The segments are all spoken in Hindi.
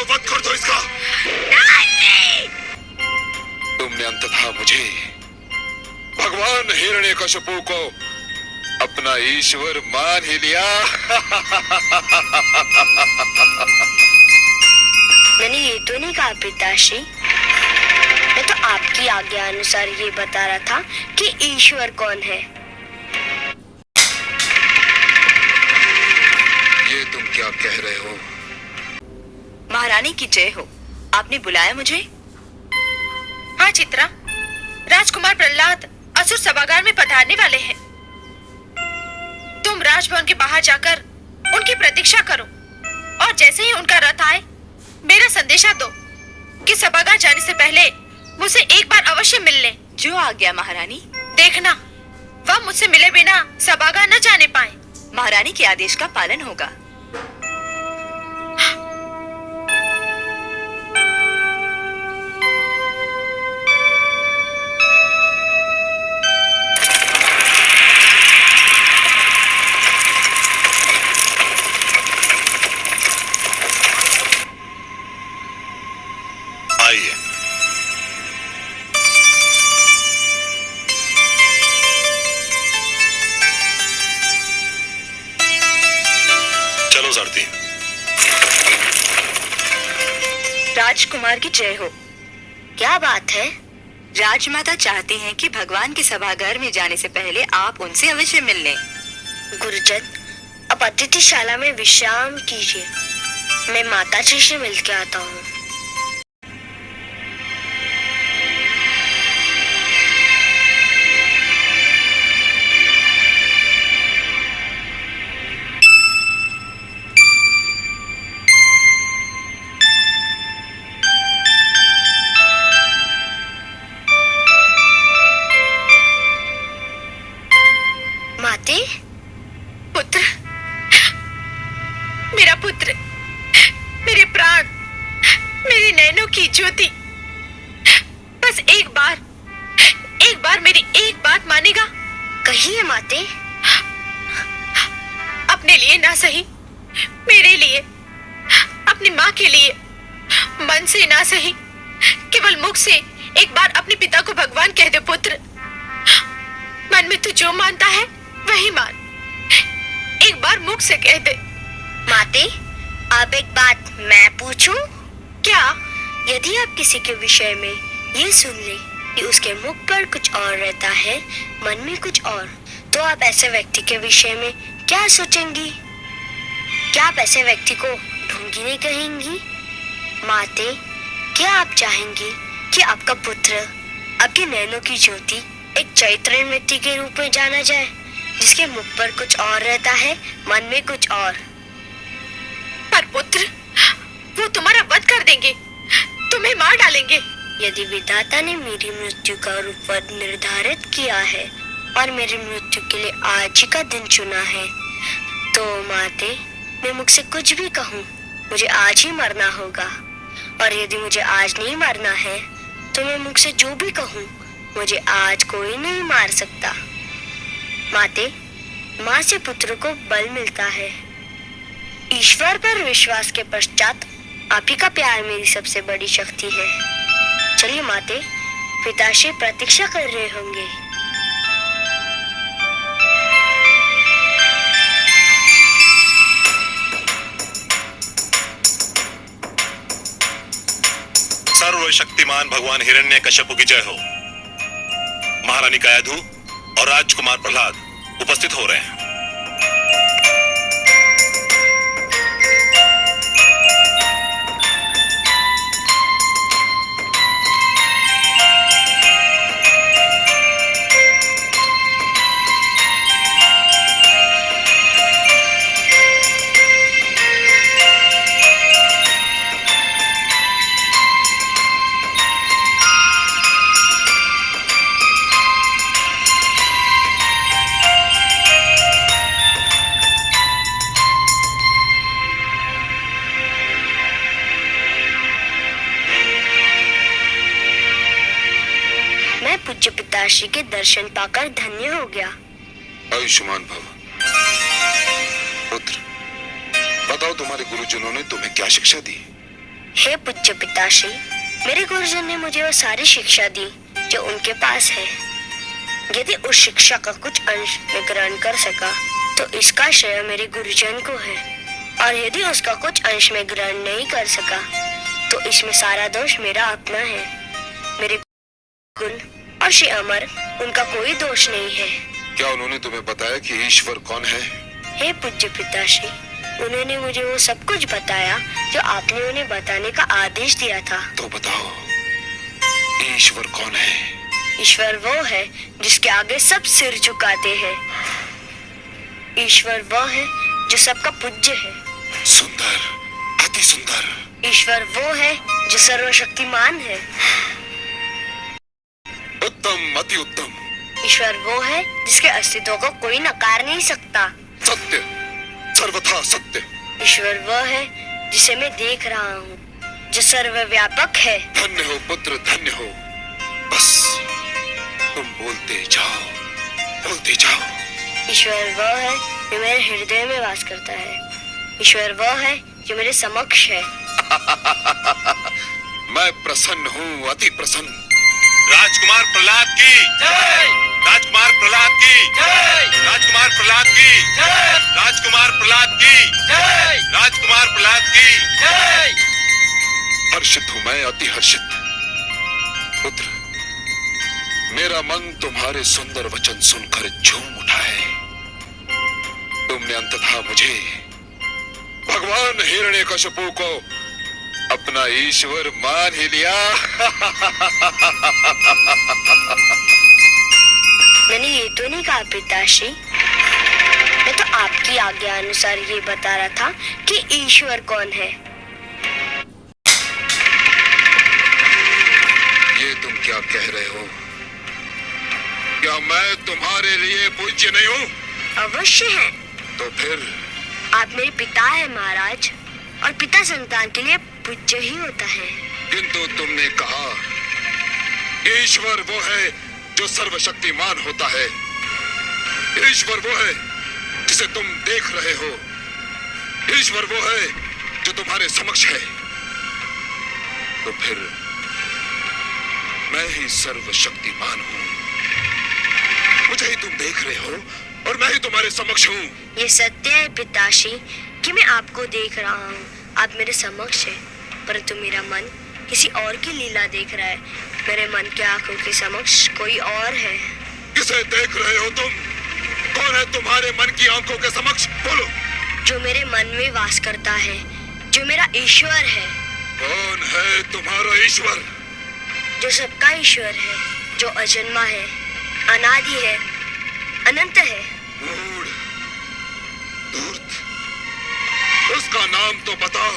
वध कर दो इसका। नहीं! तुमने अंततः मुझे, भगवान हिरण्यकशिपु को अपना ईश्वर मान ही लिया। मैंने ये तो नहीं कहा पिताश्री, मैं तो आपकी आज्ञा अनुसार ये बता रहा था कि ईश्वर कौन है। ये तुम क्या कह रहे हो? महारानी की जय हो। आपने बुलाया मुझे? हाँ चित्रा, राजकुमार प्रहलाद असुर सभागार में पधारने वाले हैं। तुम राजभवन के बाहर जाकर उनकी प्रतीक्षा करो और जैसे ही उनका रथ आए मेरा संदेशा दो कि सभागार जाने से पहले मुझसे एक बार अवश्य मिल ले। जो आ गया महारानी। देखना वह मुझसे मिले बिना सभागार न जाने पाए। महारानी के आदेश का पालन होगा। आइए। चलो ज़रती। राजकुमार की जय हो। क्या बात है? राजमाता चाहती हैं कि भगवान के सभागार में जाने से पहले आप उनसे अवश्य मिल लें। गुरुजन, अब अतिथिशाला में विश्राम कीजिए, मैं माताजी से मिल के आता हूँ। माते, पुत्र, मेरा पुत्र, मेरे प्राण, मेरी नैनों की ज्योति, बस एक बार मेरी एक बात मानेगा? कहिए माते। अपने लिए ना सही, मेरे लिए, अपनी माँ के लिए, मन से ना सही, केवल मुख से एक बार अपने पिता को भगवान कह दे पुत्र। मन में तू जो मानता है वही मान, एक बार मुख से कह दे। माते, अब एक बात मैं पूछूं? क्या? यदि आप किसी के विषय में ये सुन ले कि उसके मुख पर कुछ और रहता है, मन में कुछ और, तो आप ऐसे व्यक्ति के विषय में क्या सोचेंगी? क्या आप ऐसे व्यक्ति को ढोंगी नहीं कहेंगी? माते, क्या आप चाहेंगी कि आपका पुत्र, आपके नैनों की ज्योति, एक चैत्र व्यक्ति के रूप में जाना जाए, जिसके मुख पर कुछ और रहता है, मन में कुछ और? पर पुत्र, वो तुम्हारा वध कर देंगे, तुम्हें मार डालेंगे। यदि विधाता ने मेरी मृत्यु का रूप निर्धारित किया है और मेरी मृत्यु के लिए आज ही का दिन चुना है, तो माते, मैं मुख से कुछ भी कहूँ, मुझे आज ही मरना होगा। और यदि मुझे आज नहीं मरना है, तो मैं मुख से जो भी कहूँ, मुझे आज कोई नहीं मार सकता। माते, माँ से पुत्र को बल मिलता है। ईश्वर पर विश्वास के पश्चात आप ही का प्यार मेरी सबसे बड़ी शक्ति है। चलिए माते, पिताश्री प्रतीक्षा कर रहे होंगे। सर्वशक्तिमान भगवान हिरण्यकशिपु की जय हो। महारानी कायाधु और राजकुमार प्रहलाद उपस्थित हो रहे हैं। पूज्य पिताश्री के दर्शन पाकर धन्य हो गया। आयुष्मान भव। पुत्र, बताओ तुम्हारे गुरुजनों ने तुम्हें क्या शिक्षा दी? हे पूज्य पिताश्री, मेरे गुरुजन ने मुझे वो सारी शिक्षा दी जो उनके पास है। यदि उस शिक्षा का कुछ अंश मैं ग्रहण कर सका तो इसका श्रेय मेरे गुरुजन को है, और यदि उसका कुछ अंश मैं ग्रहण नहीं कर सका तो इसमें सारा दोष मेरा अपना है। मेरे गुरु और श्री अमर, उनका कोई दोष नहीं है। क्या उन्होंने तुम्हें बताया कि ईश्वर कौन है? हे पूज्य पिताश्री, उन्होंने मुझे वो सब कुछ बताया जो आपने उन्हें बताने का आदेश दिया था। तो बताओ, ईश्वर कौन है? ईश्वर वो है जिसके आगे सब सिर झुकाते हैं। ईश्वर वो है जो सबका पूज्य है। सुंदर, अति सुंदर। ईश्वर वो है जो सर्वशक्तिमान है। उत्तम, अति उत्तम। ईश्वर वो है जिसके अस्तित्व को कोई नकार नहीं सकता। सत्य, सर्वथा सत्य। ईश्वर वो है जिसे मैं देख रहा हूँ, जो सर्वव्यापक है। धन्य हो पुत्र, धन्य हो। बस तुम बोलते जाओ, बोलते जाओ। ईश्वर वो है जो मेरे हृदय में वास करता है। ईश्वर वो है जो मेरे समक्ष है। मैं प्रसन्न हूँ, अति प्रसन्न। राजकुमार प्रहलाद की जय। राजकुमार प्रहलाद की जय। राजकुमार प्रहलाद की जय। राजकुमार प्रहलाद की जय। राजकुमार प्रहलाद की जय। हर्षित हूँ मैं, अति हर्षित। पुत्र, मेरा मन तुम्हारे सुंदर वचन सुनकर झूम उठा है। तुमने अंततः मुझे, भगवान हिरण्यकशिपु को अपना ईश्वर मान ही लिया। मैंने ये तो नहीं कहा पिताश्री, मैं तो आपकी आज्ञा अनुसार ये बता रहा था कि ईश्वर कौन है। ये तुम क्या कह रहे हो? क्या मैं तुम्हारे लिए पूज्य नहीं हूँ? अवश्य है। तो फिर आप मेरे पिता है महाराज, और पिता संतान के लिए पूज्य ही होता है। किंतु तुमने कहा ईश्वर वो है जो सर्वशक्तिमान होता है। ईश्वर वो है जिसे तुम देख रहे हो। ईश्वर वो है जो तुम्हारे समक्ष है। तो फिर मैं ही सर्वशक्तिमान हूँ। मुझे ही तुम देख रहे हो और मैं ही तुम्हारे समक्ष हूँ। ये सत्य है पिताश्री कि मैं आपको देख रहा हूँ, आप मेरे समक्ष है, परंतु मेरा मन किसी और की लीला देख रहा है। मेरे मन के आंखों के समक्ष कोई और है। किसे देख रहे हो तुम? कौन है तुम्हारे मन की आंखों के समक्ष? बोलो। जो मेरे मन में वास करता है, जो मेरा ईश्वर है। कौन है तुम्हारा ईश्वर? जो सबका ईश्वर है, जो अजन्मा है, अनादि है, अनंत है। मूढ़, धूर्त, उसका नाम तो बता।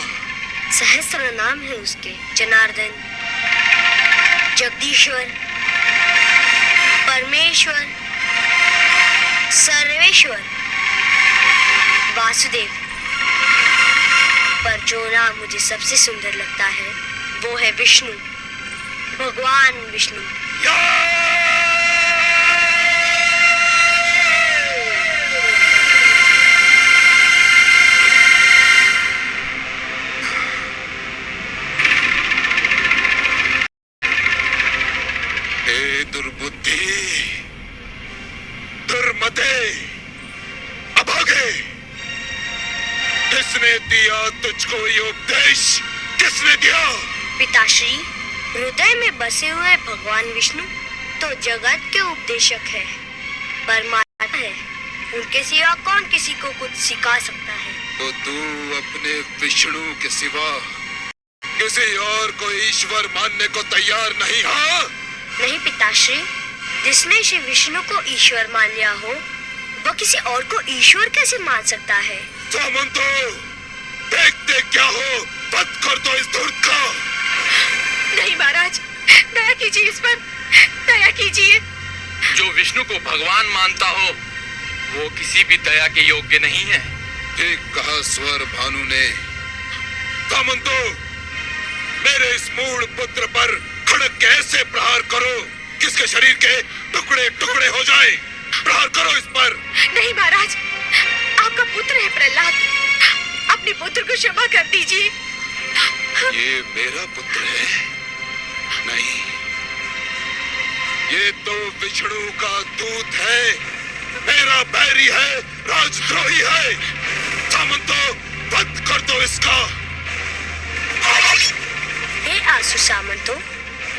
सहस्र नाम है उसके। जनार्दन, जगदीश्वर, परमेश्वर, सर्वेश्वर, वासुदेव। पर जो नाम मुझे सबसे सुंदर लगता है वो है विष्णु, भगवान विष्णु। दुर्बुद्धि, दुर्मते, अभागे, किसने दिया तुझको ये उपदेश? किसने दिया? पिताश्री, हृदय में बसे हुए भगवान विष्णु तो जगत के उपदेशक है, परमात्मा है। उनके सिवा कौन किसी को कुछ सिखा सकता है? तो तू अपने विष्णु के सिवा किसी और को ईश्वर मानने को तैयार नहीं? हाँ, नहीं पिताश्री, जिसने श्री विष्णु को ईश्वर मान लिया हो वो किसी और को ईश्वर कैसे मान सकता है? सामंतो, देखते क्या हो, बंद कर दो इस धूर्त का। नहीं महाराज, दया कीजिए इस पर, दया कीजिए। जो विष्णु को भगवान मानता हो वो किसी भी दया के योग्य नहीं है। ठीक कहा स्वर भानु ने। सामंतो, मेरे इस मूढ़ पुत्र पर खड़क के ऐसे प्रहार करो किसके शरीर के टुकड़े टुकड़े हो जाए। प्रहार करो इस पर। नहीं महाराज, आपका पुत्र है प्रहलाद, अपने पुत्र को क्षमा कर दीजिए। ये मेरा पुत्र है? नहीं, ये तो विष्णु का दूत है, मेरा बैरी है, राजद्रोही है। सामंतो, वध कर दो इसका। हे आसुर सामंतो,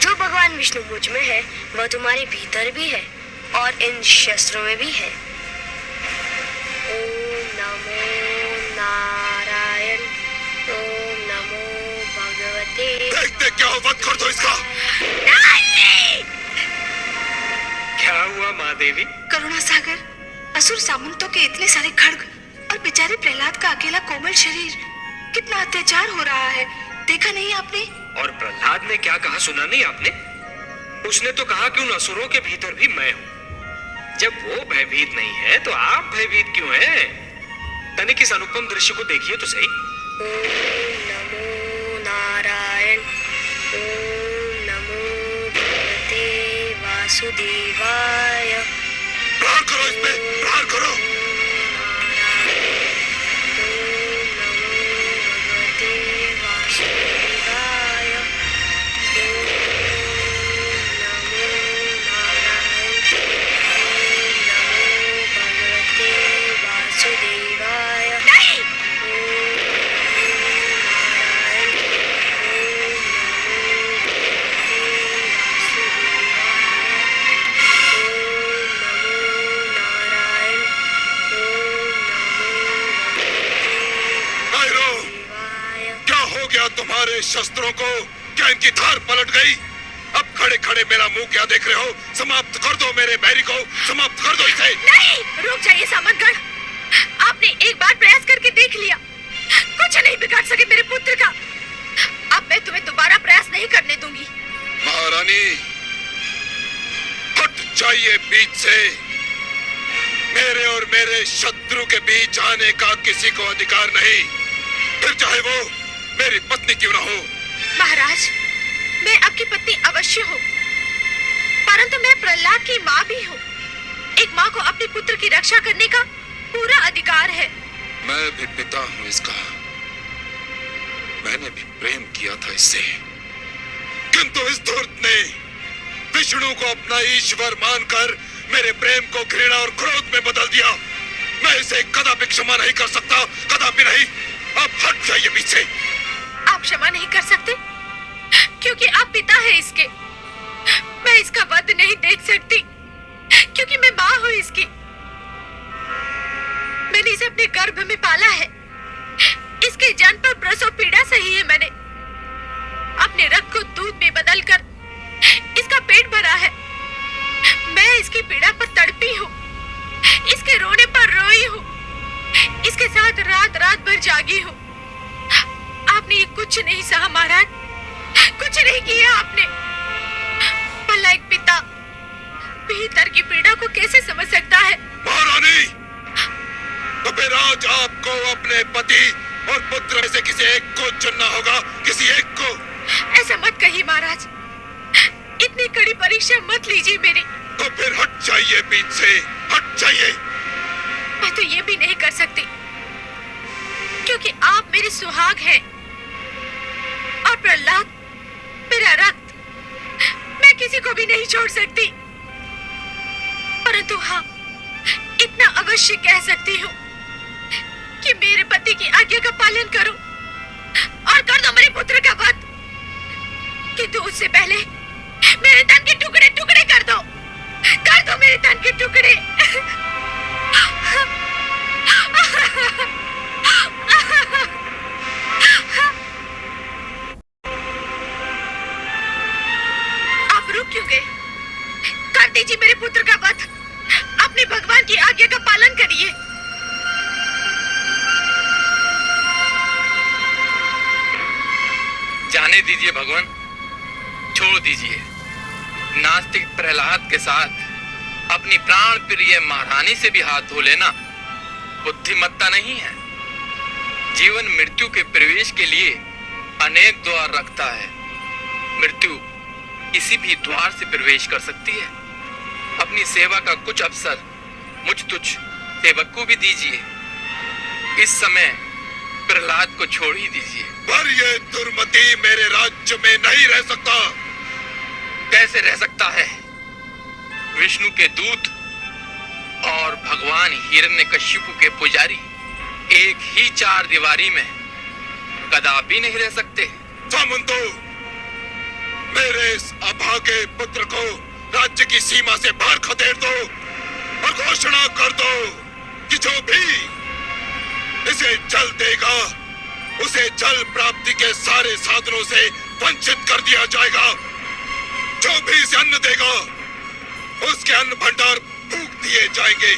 जो भगवान विष्णु मुझ में है वह तुम्हारे भीतर भी है और इन शस्त्रों में भी है। ओम नमो नारायण, ओम नमो भगवते। देखते क्या हो, वध कर दो इसका। क्या हुआ माँ देवी? करुणा सागर, असुर सामंतों के इतने सारे खड्ग और बेचारे प्रहलाद का अकेला कोमल शरीर, कितना अत्याचार हो रहा है, देखा नहीं आपने? और प्रहलाद ने क्या कहा, सुना नहीं आपने? उसने तो कहा कि उन असुरों के भीतर भी मैं हूँ। जब वो भयभीत नहीं है तो आप भयभीत क्यों हैं? तनिक इस अनुपम दृश्य को देखिए तो सही। ओम नमो नारायण, ओम नमो भगवते वासुदेवाय। प्रहार करो इस पे, प्रहार करो। तुम्हारे शस्त्रों को क्या इनकी धार पलट गई? अब खड़े खड़े मेरा मुंह क्या देख रहे हो? समाप्त कर दो मेरे बैरी को, समाप्त कर दो इसे। नहीं, रुक जाइए सामंतगढ़। आपने एक बार प्रयास करके देख लिया, कुछ नहीं बिगाड़ सके मेरे पुत्र का। अब मैं तुम्हें दोबारा प्रयास नहीं करने दूंगी। महारानी, हट जाइए बीच से। मेरे और मेरे शत्रु के बीच आने का किसी को अधिकार नहीं, फिर चाहे वो मेरी पत्नी क्यों ना हो। महाराज, मैं आपकी पत्नी अवश्य हूँ, परंतु मैं प्रहलाद की माँ भी हूँ। एक माँ को अपने पुत्र की रक्षा करने का पूरा अधिकार है। मैं भी पिता हूँ इसका, मैंने भी प्रेम किया था इससे, किंतु इस धूर्त ने विष्णु को अपना ईश्वर मानकर मेरे प्रेम को घृणा और क्रोध में बदल दिया। मैं इसे कदापि क्षमा नहीं कर सकता, कदापि नहीं। अब हट जाइए पीछे। आप क्षमा नहीं कर सकते क्योंकि आप पिता हैं इसके। मैं इसका वध नहीं देख सकती क्योंकि मैं माँ हूँ इसकी। मैंने इसे अपने गर्भ में पाला है, इसके जन्म पर प्रसव पीड़ा सही है मैंने। अपने रक्त को दूध में बदलकर इसका पेट भरा है। मैं इसकी पीड़ा पर तड़पी हूँ, इसके रोने पर रोई हूँ, इसके साथ रात रात भर जागी हूँ। आपने ये कुछ नहीं सहा महाराज, कुछ नहीं किया आपने। भला एक पिता भीतर की पीड़ा को कैसे समझ सकता है? महारानी, तो फिर आज आपको अपने पति और पुत्र में से किसी एक को चुनना होगा, किसी एक को। ऐसा मत कहिए महाराज, इतनी कड़ी परीक्षा मत लीजिए मेरी। तो फिर हट जाइए बीच से, हट जाइए। मैं तो ये भी नहीं कर सकती क्योंकि आप मेरे सुहाग हैं और प्रहलाद मेरा रक्त। मैं किसी को भी नहीं छोड़ सकती, परंतु हाँ, इतना अवश्य कह सकती हूँ कि मेरे पति की आज्ञा का पालन करो और कर दो मेरे पुत्र का वध। किंतु उससे पहले मेरे तन के टुकड़े टुकड़े कर दो मेरे तन के टुकड़े। आप रुक क्यों गए? कर दीजिए मेरे पुत्र का वध, अपने भगवान की आज्ञा का पालन करिए। जाने दीजिए भगवान, छोड़ दीजिए। नास्तिक प्रहलाद के साथ अपनी प्राण प्रिय महारानी से भी हाथ धो लेना बुद्धिमत्ता नहीं है। जीवन मृत्यु के प्रवेश के लिए अनेक द्वार रखता है। मृत्यु किसी भी द्वार से प्रवेश कर सकती है। अपनी सेवा का कुछ अवसर मुझ तुझ सेवक को भी दीजिए। इस समय प्रहलाद को छोड़ ही दीजिए। पर ये दुर्मति मेरे राज्य में नहीं रह सकता। कैसे रह सकता है? विष्णु के दूत और भगवान हिरण्यकशिपु के पुजारी एक ही चार दीवारी में कदापि नहीं रह सकते। सामंतो, मेरे इस अभागे पुत्र को राज्य की सीमा से बाहर खदेड़ दो और घोषणा कर दो कि जो भी इसे जल देगा उसे जल प्राप्ति के सारे साधनों से वंचित कर दिया जाएगा। जो भी इसे अन्न देगा उसके अन्न भंडार फूंक दिए जाएंगे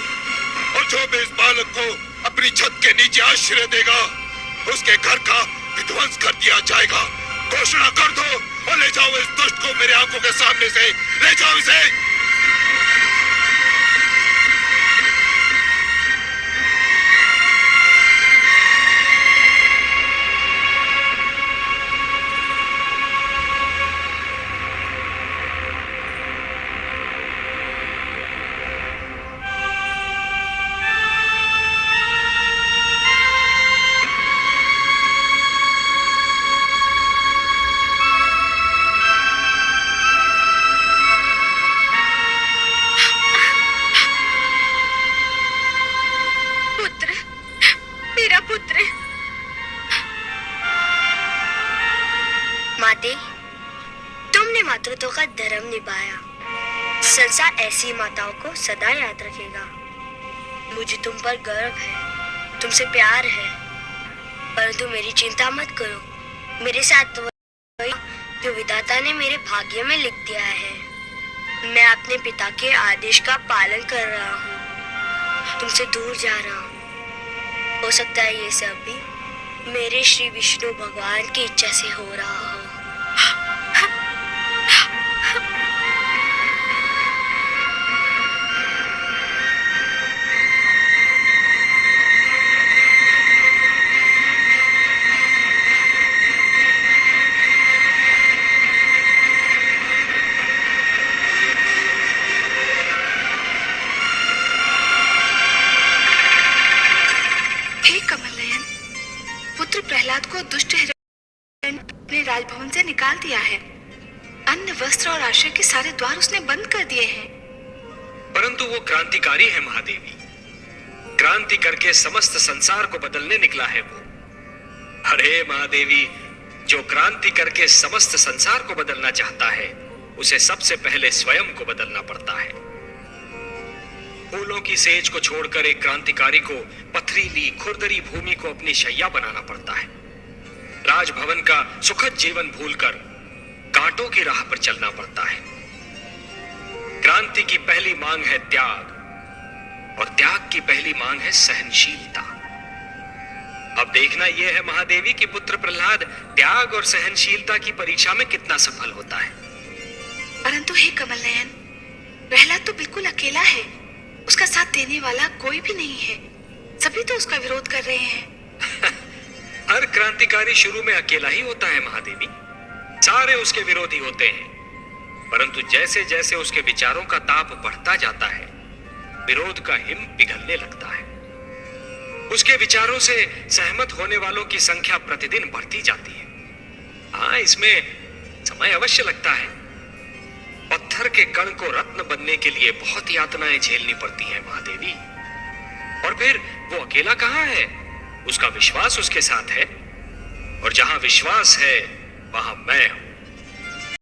और जो भी इस बालक को अपनी छत के नीचे आश्रय देगा उसके घर का विध्वंस कर दिया जाएगा। घोषणा कर दो और ले जाओ इस दुष्ट को मेरे आंखों के सामने से, ले जाओ इसे। माते, तुमने मातृत्व का धर्म निभाया। संसार ऐसी माताओं को सदा याद रखेगा। मुझे तुम पर गर्व है, तुमसे प्यार है, परंतु मेरी चिंता मत करो। मेरे साथ वही जो विधाता ने मेरे भाग्य में लिख दिया है। मैं अपने पिता के आदेश का पालन कर रहा हूँ, तुमसे दूर जा रहा हूँ। हो सकता है ये सब भी मेरे श्री विष्णु भगवान की इच्छा से हो रहा हो। प्रहलाद को दुष्ट हिरण्य ने राजभवन से निकाल दिया है। अन्न, वस्त्र और आश्रय के सारे द्वार उसने बंद कर दिए हैं। परंतु वो क्रांतिकारी है महादेवी। क्रांति करके समस्त संसार को बदलने निकला है वो। अरे महादेवी, जो क्रांति करके समस्त संसार को बदलना चाहता है उसे सबसे पहले स्वयं को बदलना पड़ता है। फूलों की सेज को छोड़कर एक क्रांतिकारी को पथरीली खुरदरी भूमि को अपनी शैया बनाना पड़ता है। राजभवन का सुखद जीवन भूलकर कांटों की राह पर चलना पड़ता है। क्रांति की पहली मांग है त्याग और त्याग की पहली मांग है सहनशीलता। अब देखना यह है महादेवी कि पुत्र प्रहलाद त्याग और सहनशीलता की परीक्षा में कितना सफल होता है। परंतु हे कमल नयन, प्रहलाद तो बिल्कुल अकेला है। उसका साथ देने वाला कोई भी नहीं है। सभी तो उसका विरोध कर रहे हैं। हर क्रांतिकारी शुरू में अकेला ही होता है महादेवी। सारे उसके विरोधी होते हैं, परंतु जैसे जैसे उसके विचारों का ताप बढ़ता जाता है विरोध का हिम पिघलने लगता है। उसके विचारों से सहमत होने वालों की संख्या प्रतिदिन बढ़ती जाती है। हाँ, इसमें समय अवश्य लगता है। पत्थर के कण को रत्न बनने के लिए बहुत यातनाएं झेलनी पड़ती हैं महादेवी। और फिर वो अकेला कहाँ है? उसका विश्वास उसके साथ है, और जहां विश्वास है वहां